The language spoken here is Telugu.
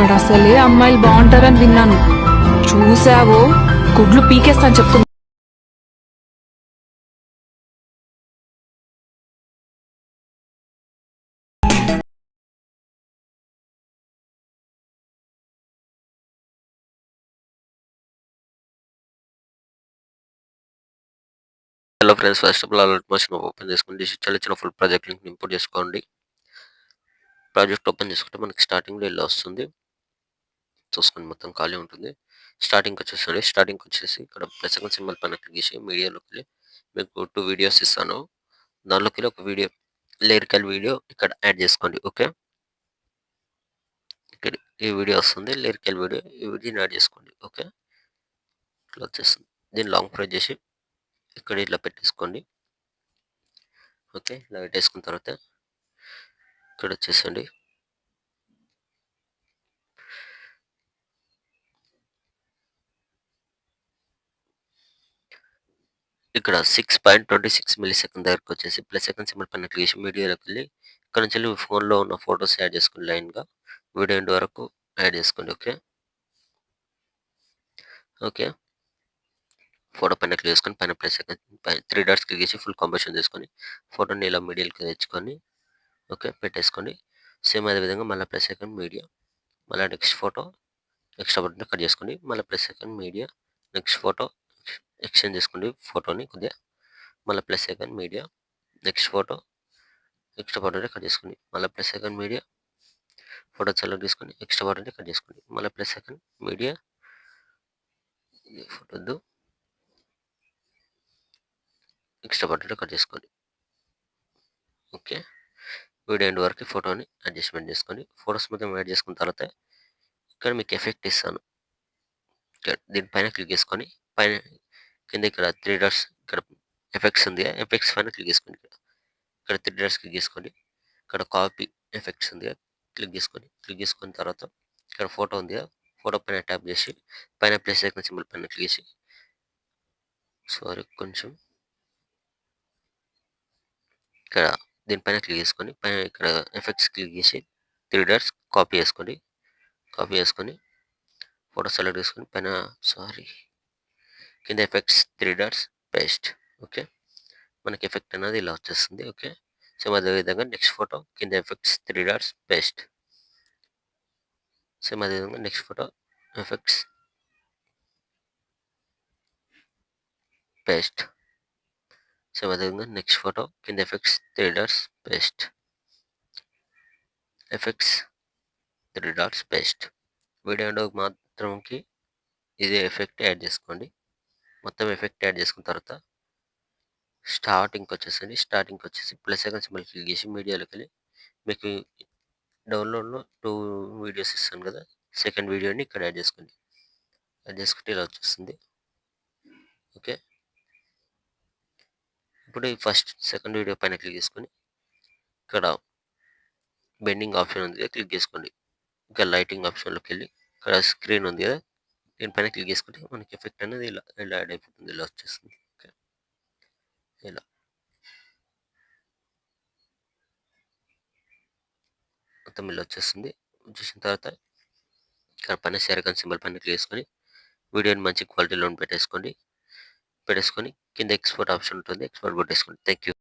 అక్కడ అసలే అమ్మాయిలు బాగుంటారని విన్నాను. చూసావో గుడ్లు పీకేస్తాను చెప్తున్నా. Hello friends, first of all alert motion open చేసుకోండి. చాలా చిన్న ఫుల్ ప్రాజెక్ట్ లింక్ ఇంపోర్ట్ చేసుకోండి. ప్రాజెక్ట్ ఓపెన్ చేసుకుంటే మనకి స్టార్టింగ్లో ఇలా వస్తుంది. చూసుకోండి, మొత్తం ఖాళీ ఉంటుంది. స్టార్టింగ్కి వచ్చేసండి. స్టార్టింగ్కి వచ్చేసి ఇక్కడ ప్లస్ సెకండ్ సింబల్ పైన క్లిక్ చేసి మీడియాలోకి వెళ్ళి మీకు 2 వీడియోస్ ఇస్తాను. దానిలోకి వెళ్ళి ఒక వీడియో లిరికల్ వీడియో ఇక్కడ యాడ్ చేసుకోండి. ఓకే, ఇక్కడ ఈ వీడియో వస్తుంది, లిరికల్ వీడియో. ఈ వీడియోని యాడ్ చేసుకోండి. ఓకే, ఇట్లా వచ్చేస్తుంది. దీన్ని లాంగ్ ప్రెస్ చేసి ఇక్కడ ఇట్లా పెట్టేసుకోండి. ఓకే, ఇలా పెట్టేసుకున్న తర్వాత ఇక్కడ వచ్చేసండి. ఇక్కడ 6.26 మిల్లీ సెకండ్ దగ్గరకు వచ్చేసి ప్లస్ సెకండ్ సింబల్ పైన క్లిక్ చేసి మీడియాలోకి వెళ్ళి ఇక్కడ నుంచి వెళ్ళి ఫోన్లో ఉన్న ఫొటోస్ యాడ్ చేసుకోండి. లైన్గా వీడియో ఎండ్ వరకు యాడ్ చేసుకోండి. ఓకే ఓకే, ఫోటో పైన క్లిక్ చేసుకొని పైన ప్లస్ సెకండ్ పైన 3 డాట్స్ క్లిక్ చేసి ఫుల్ కంపోజిషన్ చేసుకొని ఫోటోని ఇలా మీడియాకి తెచ్చుకొని ఓకే పెట్టేసుకోండి. సేమ్ అదేవిధంగా మళ్ళీ ప్లస్ సెకండ్ మీడియా, మళ్ళీ next photo extra button cut చేసుకోండి. మళ్ళీ plus second media, next photo exchange చేసుకోండి ఫోటోని కొద్దిగా. మళ్ళీ plus second media, next photo extra button cut చేసుకోండి. మళ్ళీ plus second media, photo select తీసుకొని ఎక్స్ట్రా బటన్ కట్ చేసుకోండి. మళ్ళీ ప్లస్ సెకండ్ మీడియా, ఫోటో వద్దు, ఎక్స్ట్రా బటన్ కట్ చేసుకోండి. ఓకే, వీడియో ఎండ్ వరకు ఫోటోని అడ్జస్ట్మెంట్ చేసుకోండి. ఫొటోస్ మొత్తం యాడ్ చేసుకున్న తర్వాత ఇక్కడ మీకు ఎఫెక్ట్ ఇస్తాను. ఇక్కడ దీనిపైన క్లిక్ చేసుకొని పైన కింద ఇక్కడ 3 డాట్స్ ఇక్కడ ఎఫెక్ట్స్ ఉంది. ఎఫెక్ట్స్ పైన క్లిక్ చేసుకోండి. ఇక్కడ 3 డాట్స్ క్లిక్ చేసుకోండి. ఇక్కడ కాపీ ఎఫెక్ట్స్ ఉంది, క్లిక్ చేసుకోండి. క్లిక్ చేసుకున్న తర్వాత ఇక్కడ ఫోటో ఉంది, ఫోటో పైన ట్యాప్ చేసి పైన ప్లస్ ఐకాన్ సింబల్ పైన క్లిక్ చేసి కొంచెం ఇక్కడ దీనిపైన క్లిక్ చేసుకొని పైన ఇక్కడ ఎఫెక్ట్స్ క్లిక్ చేసి 3 డాట్స్ కాపీ చేసుకోండి. కాపీ చేసుకొని ఫోటో సెలెక్ట్ చేసుకొని పైన కింద ఎఫెక్ట్స్ 3 డాట్స్ పేస్ట్. ఓకే, మనకి ఎఫెక్ట్ అనేది ఇలా వచ్చేస్తుంది. ఓకే, సేమ్ అదేవిధంగా నెక్స్ట్ ఫోటో కింద ఎఫెక్ట్స్ 3 డాట్స్ పేస్ట్. సేమ్ అదేవిధంగా next photo effects paste. Same అదేవిధంగా నెక్స్ట్ ఫోటో కింద effects 3 dots paste. Effects 3 dots paste. Video end మాత్రంకి ఇదే ఎఫెక్ట్ యాడ్ చేసుకోండి. మొత్తం ఎఫెక్ట్ యాడ్ చేసుకున్న తర్వాత స్టార్టింగ్కి వచ్చేసండి. స్టార్టింగ్కి వచ్చేసి ప్లస్ సెకండ్ సింబల్ క్లిక్ చేసి మీడియాలోకి వెళ్ళి మీకు డౌన్లోడ్లో 2 వీడియోస్ ఇస్తాను కదా, సెకండ్ వీడియోని ఇక్కడ యాడ్ చేసుకోండి. యాడ్ చేసుకుంటే ఇలా వచ్చేస్తుంది. ఓకే, ఇప్పుడు ఈ ఫస్ట్ సెకండ్ వీడియో పైన క్లిక్ చేసుకొని ఇక్కడ బెండింగ్ ఆప్షన్ ఉంది కదా, క్లిక్ చేసుకోండి. ఇంకా లైటింగ్ ఆప్షన్లోకి వెళ్ళి ఇక్కడ స్క్రీన్ ఉంది కదా, దీనిపైన క్లిక్ చేసుకుంటే మనకి ఎఫెక్ట్ అనేది ఇలా ఇలా యాడ్ అయిపోతుంది. ఇలా వచ్చేస్తుంది. ఓకే, ఇలా మొత్తం ఇలా వచ్చేస్తుంది. వచ్చేసిన తర్వాత ఇక్కడ పైన షేర్ సింబల్ పైన క్లిక్ చేసుకొని వీడియోని మంచి క్వాలిటీలో పెట్టేసుకొని కింద ఎక్స్పోర్ట్ ఆప్షన్ ఉంటుంది, ఎక్స్పోర్ట్ కొట్టేసుకోండి. Thank you.